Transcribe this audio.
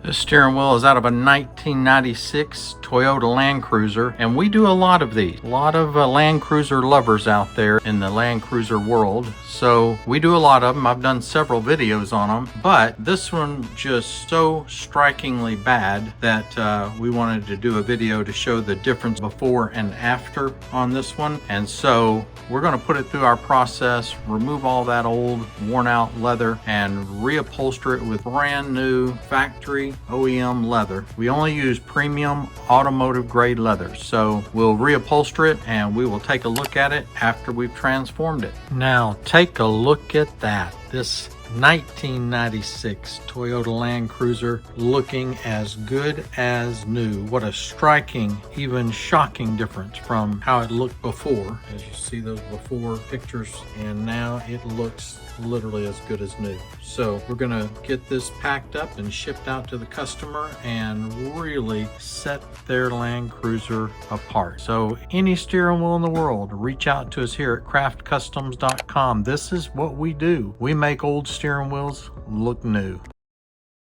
This steering wheel is out of a 1996 Toyota Land Cruiser, and we do a lot of these. A lot of Land Cruiser lovers out there in the Land Cruiser world, so we do a lot of them. I've done several videos on them, but this one just so strikingly bad that we wanted to do a video to show the difference before and after on this one. And so we're going to put it through our process, remove all that old worn out leather, and reupholster it with brand new factory OEM leather. We only use premium automotive grade leather, so we'll reupholster it and we will take a look at it after we've transformed it. Now take a look at that. This 1996 Toyota Land Cruiser looking as good as new. What a striking, even shocking difference from how it looked before. As you see those before pictures, and now it looks literally as good as new. So we're gonna get this packed up and shipped out to the customer and really set their Land Cruiser apart. So any steering wheel in the world, reach out to us here at craftcustoms.com. This is what we do. We make old steering wheels look new.